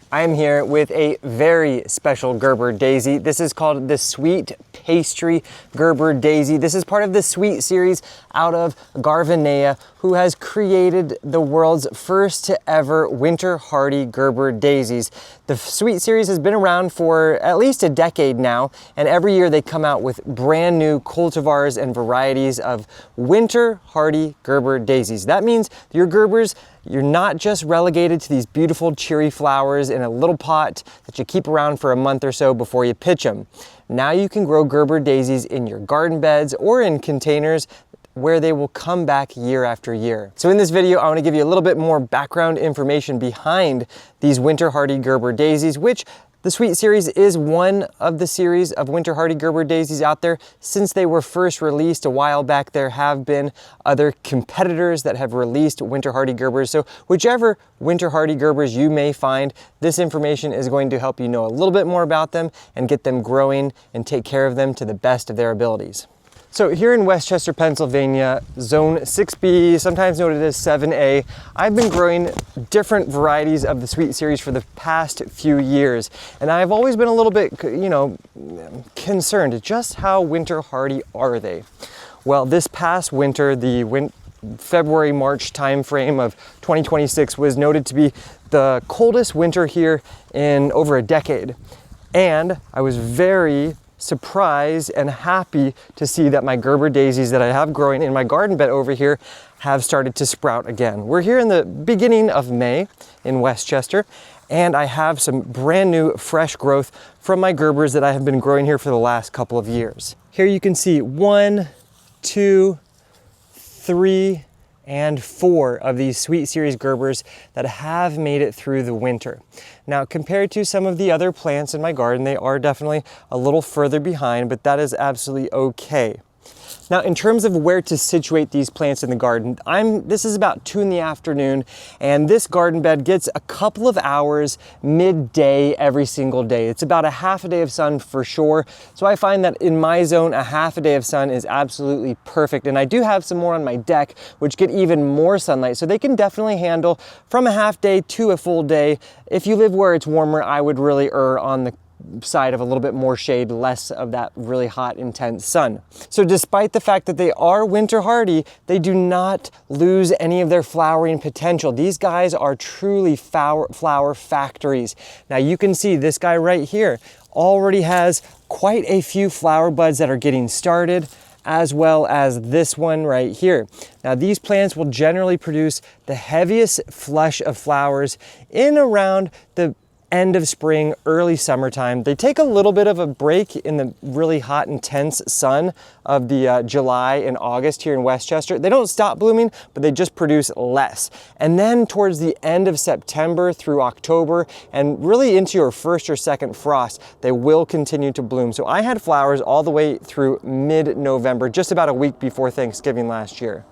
I am here with a very special Gerber Daisy. This is called the Sweet Pastry Gerber Daisy. This is part of the Sweet series out of Garvanea, who has created the world's first to ever winter hardy Gerber Daisies. The Sweet series has been around for at least a decade now, and every year they come out with brand new cultivars and varieties of winter hardy Gerber Daisies. That means your Gerbers, you're not just relegated to these beautiful cheery flowers in a little pot that you keep around for a month or so before you pitch them. Now you can grow Gerber Daisies in your garden beds or in containers where they will come back year after year. So in this video, I want to give you a little bit more background information behind these winter hardy Gerber Daisies, which the Sweet series is one of the series of winter hardy Gerber Daisies out there. Since they were first released a while back, there have been other competitors that have released winter hardy Gerbers. So whichever winter hardy Gerbers you may find, this information is going to help you know a little bit more about them and get them growing and take care of them to the best of their abilities. So here in Westchester, Pennsylvania, Zone 6B, sometimes noted as 7A, I've been growing different varieties of the Sweet series for the past few years. And I've always been a little bit, concerned just how winter hardy are they? Well, this past winter, the February-March timeframe of 2026 was noted to be the coldest winter here in over a decade. And I was very surprised and happy to see that my Gerber Daisies that I have growing in my garden bed over here have started to sprout again. We're here in the beginning of May in Westchester, and I have some brand new fresh growth from my Gerbers that I have been growing here for the last couple of years. Here you can see 1, 2, 3, and 4 of these Sweet series Gerbers that have made it through the winter. Now, compared to some of the other plants in my garden, they are definitely a little further behind, but that is absolutely okay. Now, in terms of where to situate these plants in the garden, this is about 2 in the afternoon, and this garden bed gets a couple of hours midday every single day. It's about a half a day of sun for sure. So I find that in my zone, a half a day of sun is absolutely perfect. And I do have some more on my deck, which get even more sunlight. So they can definitely handle from a half day to a full day. If you live where it's warmer, I would really err on the side of a little bit more shade, less of that really hot, intense sun. So despite the fact that they are winter hardy, they do not lose any of their flowering potential. These guys are truly flower factories. Now you can see this guy right here already has quite a few flower buds that are getting started, as well as this one right here. Now these plants will generally produce the heaviest flush of flowers in around the end of spring, early summertime. They take a little bit of a break in the really hot, intense sun of the July and August here in Westchester. They don't stop blooming, but they just produce less. And then towards the end of September through October, and really into your first or second frost, they will continue to bloom. So I had flowers all the way through mid-November, just about a week before Thanksgiving last year.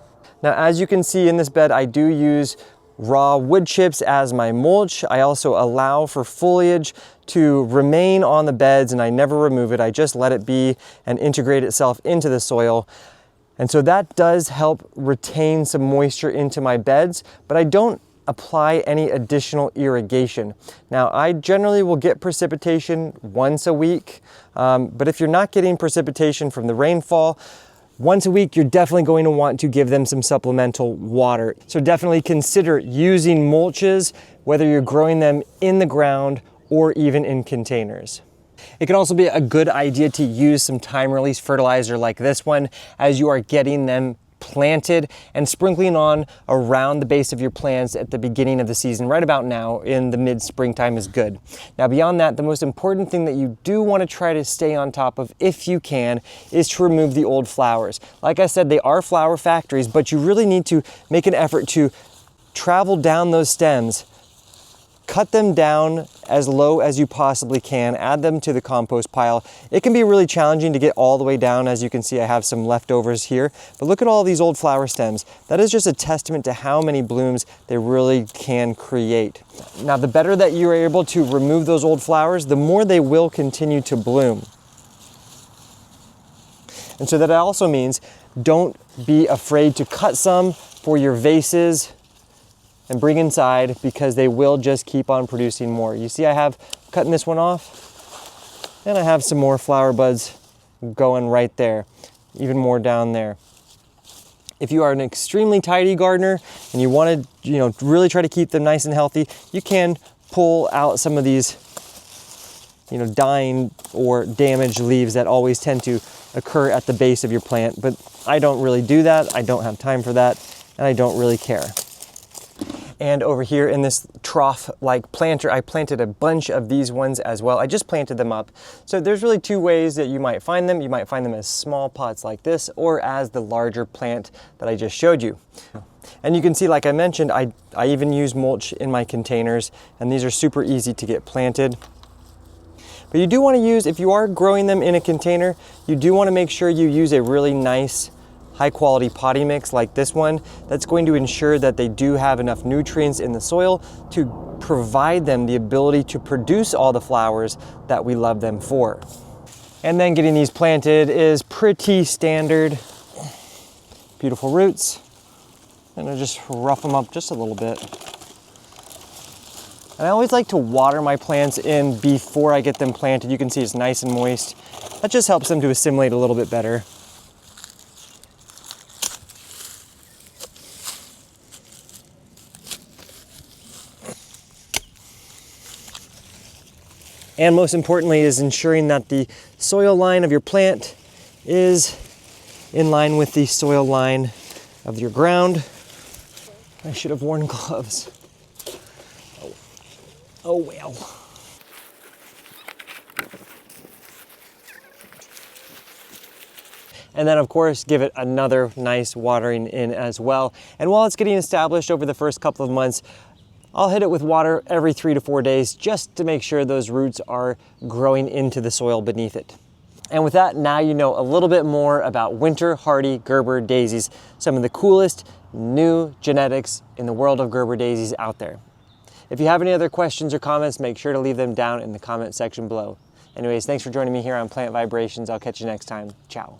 Now, as you can see in this bed, I do use raw wood chips as my mulch. I also allow for foliage to remain on the beds, and I never remove it. I just let it be and integrate itself into the soil. And so that does help retain some moisture into my beds, but I don't apply any additional irrigation. Now, I generally will get precipitation once a week, but if you're not getting precipitation from the rainfall, once a week, you're definitely going to want to give them some supplemental water. So definitely consider using mulches, whether you're growing them in the ground or even in containers. It can also be a good idea to use some time-release fertilizer like this one as you are getting them planted and sprinkling on around the base of your plants at the beginning of the season. Right about now in the mid-springtime is good. Now beyond that, the most important thing that you do want to try to stay on top of, if you can, is to remove the old flowers. Like I said, they are flower factories, but you really need to make an effort to travel down those stems, cut them down as low as you possibly can, add them to the compost pile. It can be really challenging to get all the way down. As you can see, I have some leftovers here, but look at all these old flower stems. That is just a testament to how many blooms they really can create. Now, the better that you are able to remove those old flowers, the more they will continue to bloom. And so that also means don't be afraid to cut some for your vases and bring inside, because they will just keep on producing more. You see I have cutting this one off, and I have some more flower buds going right there, even more down there. If you are an extremely tidy gardener and you want to, really try to keep them nice and healthy, you can pull out some of these, dying or damaged leaves that always tend to occur at the base of your plant. But I don't really do that. I don't have time for that, and I don't really care. And over here in this trough-like planter, I planted a bunch of these ones as well. I just planted them up. So there's really two ways that you might find them. You might find them as small pots like this, or as the larger plant that I just showed you. And you can see, like I mentioned, I even use mulch in my containers, and these are super easy to get planted. But you do want to use, if you are growing them in a container, you do want to make sure you use a really nice high quality potting mix like this one. That's going to ensure that they do have enough nutrients in the soil to provide them the ability to produce all the flowers that we love them for. And then getting these planted is pretty standard. Beautiful roots. And I just rough them up just a little bit. And I always like to water my plants in before I get them planted. You can see it's nice and moist. That just helps them to assimilate a little bit better. And most importantly is ensuring that the soil line of your plant is in line with the soil line of your ground. I should have worn gloves. Oh well. And then of course, give it another nice watering in as well. And while it's getting established over the first couple of months, I'll hit it with water every 3 to 4 days just to make sure those roots are growing into the soil beneath it. And with that, now you know a little bit more about winter hardy Gerber daisies, some of the coolest new genetics in the world of Gerber daisies out there. If you have any other questions or comments, make sure to leave them down in the comment section below. Anyways, thanks for joining me here on Plant Vibrations. I'll catch you next time. Ciao.